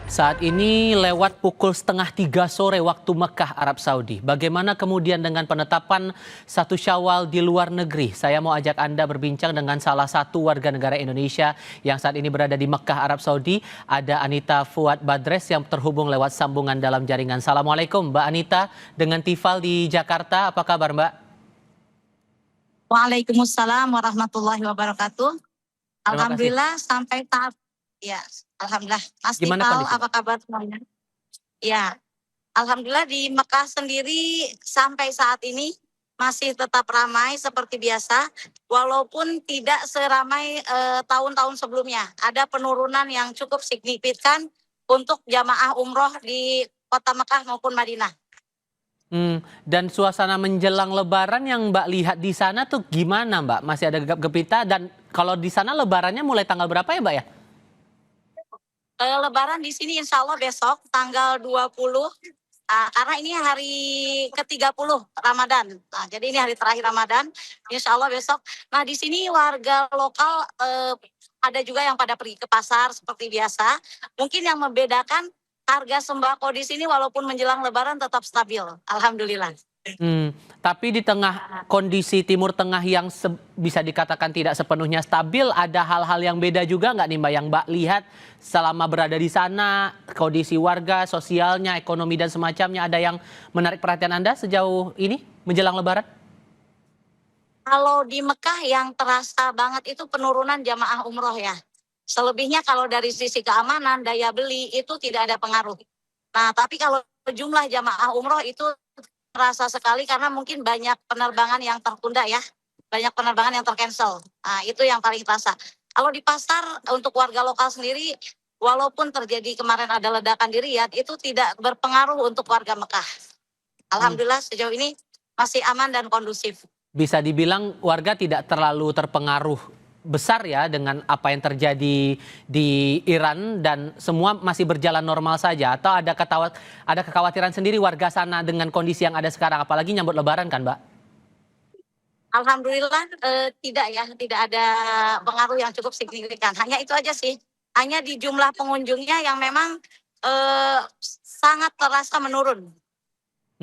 Saat ini lewat pukul setengah 3 sore waktu Mekah, Arab Saudi. Bagaimana kemudian dengan penetapan satu Syawal di luar negeri? Saya mau ajak Anda berbincang dengan salah satu warga negara Indonesia yang saat ini berada di Mekah, Arab Saudi. Ada Anita Fuad Badres yang terhubung lewat sambungan dalam jaringan. Assalamualaikum Mbak Anita dengan Tifal di Jakarta. Apa kabar Mbak? Waalaikumsalam warahmatullahi wabarakatuh. Terima kasih. Alhamdulillah sampai tahap ya, alhamdulillah. Mas Gimana Tifal, kondisi Mbak? apa kabar semuanya? Ya, alhamdulillah di Mekah sendiri sampai saat ini masih tetap ramai seperti biasa, walaupun tidak seramai tahun-tahun sebelumnya. Ada penurunan yang cukup signifikan untuk jamaah umroh di kota Mekah maupun Madinah. Dan suasana menjelang Lebaran yang Mbak lihat di sana tuh gimana Mbak? Masih ada gegap gempita dan kalau di sana Lebarannya mulai tanggal berapa ya Mbak ya? Lebaran di sini insya Allah besok tanggal 20, karena ini hari ke-30 Ramadan. Nah, jadi ini hari terakhir Ramadan, insya Allah besok. Nah, di sini warga lokal ada juga yang pada pergi ke pasar seperti biasa. Mungkin yang membedakan harga sembako di sini walaupun menjelang Lebaran tetap stabil. Alhamdulillah. Tapi di tengah kondisi Timur Tengah yang bisa dikatakan tidak sepenuhnya stabil, ada hal-hal yang beda juga nggak nih Mbak yang Mbak lihat selama berada di sana, kondisi warga, sosialnya, ekonomi dan semacamnya, ada yang menarik perhatian Anda sejauh ini menjelang Lebaran? Kalau di Mekah yang terasa banget itu penurunan jamaah umroh ya. Selebihnya kalau dari sisi keamanan, daya beli itu tidak ada pengaruh. Nah, tapi kalau jumlah jamaah umroh itu terasa sekali karena mungkin banyak penerbangan yang tertunda ya. Banyak penerbangan yang tercancel. Nah, itu yang paling terasa. Kalau di pasar untuk warga lokal sendiri, walaupun terjadi kemarin ada ledakan di Riyadh, itu tidak berpengaruh untuk warga Mekah. Alhamdulillah sejauh ini masih aman dan kondusif. Bisa dibilang warga tidak terlalu terpengaruh besar ya dengan apa yang terjadi di Iran dan semua masih berjalan normal saja, atau ada kekhawatiran sendiri warga sana dengan kondisi yang ada sekarang, apalagi nyambut Lebaran kan Mbak? Alhamdulillah tidak ya, tidak ada pengaruh yang cukup signifikan. Hanya itu aja sih, hanya di jumlah pengunjungnya yang memang sangat terasa menurun.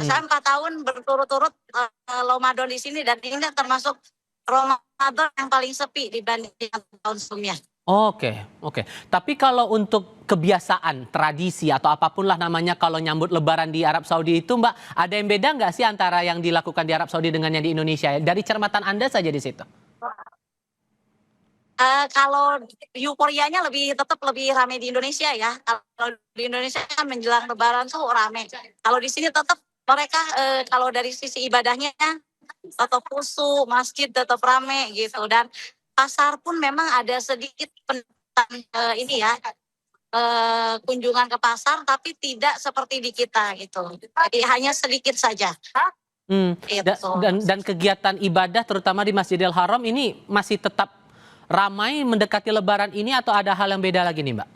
Saya 4 tahun berturut-turut Ramadan di sini dan ini termasuk Ramadan yang paling sepi dibandingkan tahun sebelumnya. Oke. Tapi kalau untuk kebiasaan, tradisi atau apapun lah namanya kalau nyambut Lebaran di Arab Saudi itu Mbak, ada yang beda nggak sih antara yang dilakukan di Arab Saudi dengan yang di Indonesia? Dari cermatan Anda saja di situ. Kalau euforianya tetap lebih ramai di Indonesia ya. Kalau di Indonesia kan menjelang Lebaran tuh ramai. Kalau di sini tetap mereka kalau dari sisi ibadahnya tetap khusyuk, masjid tetap ramai gitu, dan pasar pun memang ada sedikit ini ya kunjungan ke pasar, tapi tidak seperti di kita gitu. Jadi hanya sedikit saja. Gitu. Dan kegiatan ibadah terutama di Masjidil Haram ini masih tetap ramai mendekati Lebaran ini atau ada hal yang beda lagi nih Mbak?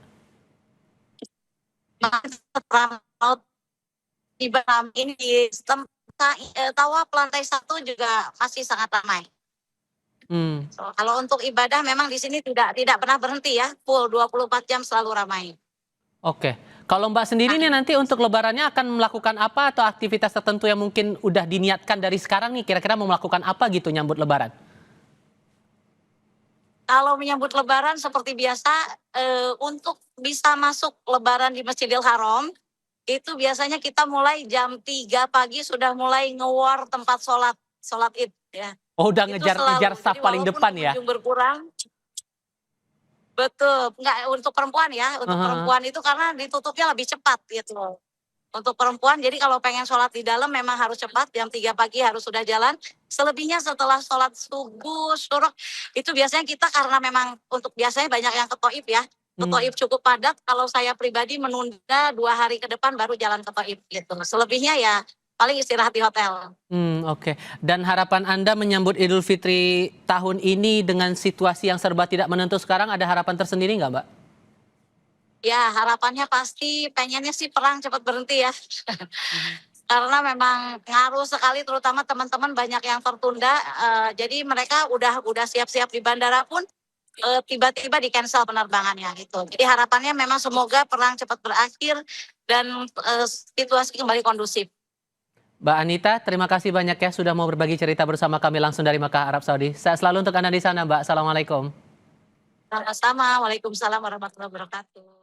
Ibadah ini di Tawaf lantai 1 juga masih sangat ramai. Kalau untuk ibadah memang di sini tidak pernah berhenti ya, full 24 jam selalu ramai. Oke. Kalau Mbak sendiri nih nanti untuk Lebarannya akan melakukan apa atau aktivitas tertentu yang mungkin udah diniatkan dari sekarang nih, kira-kira mau melakukan apa gitu nyambut Lebaran? Kalau menyambut Lebaran seperti biasa, untuk bisa masuk Lebaran di Masjidil Haram, itu biasanya kita mulai jam 3 pagi sudah mulai nge-war tempat sholat id ya. Oh, udah Itu ngejar staf paling depan ya? pengunjung berkurang, betul, enggak untuk perempuan ya, untuk perempuan itu karena ditutupnya lebih cepat gitu. Untuk perempuan, jadi kalau pengen sholat di dalam memang harus cepat, jam 3 pagi harus sudah jalan. Selebihnya setelah sholat subuh, syuruk, itu biasanya kita karena memang untuk biasanya banyak yang ke Thaif ya. Ke Thaif cukup padat, kalau saya pribadi menunda 2 hari ke depan baru jalan ke Thaif gitu. Selebihnya ya paling istirahat di hotel. Oke. Dan harapan Anda menyambut Idul Fitri tahun ini dengan situasi yang serba tidak menentu sekarang, ada harapan tersendiri nggak Mbak? Ya harapannya pasti pengennya sih perang cepat berhenti ya. Karena memang ngaruh sekali, terutama teman-teman banyak yang tertunda. Jadi mereka udah siap-siap di bandara pun tiba-tiba di cancel penerbangannya gitu. Jadi harapannya memang semoga perang cepat berakhir dan situasi kembali kondusif. Mbak Anita, terima kasih banyak ya sudah mau berbagi cerita bersama kami langsung dari Mekah, Arab Saudi. Sehat selalu untuk Anda di sana, Mbak. Assalamualaikum. Sama-sama. Waalaikumsalam warahmatullahi wabarakatuh.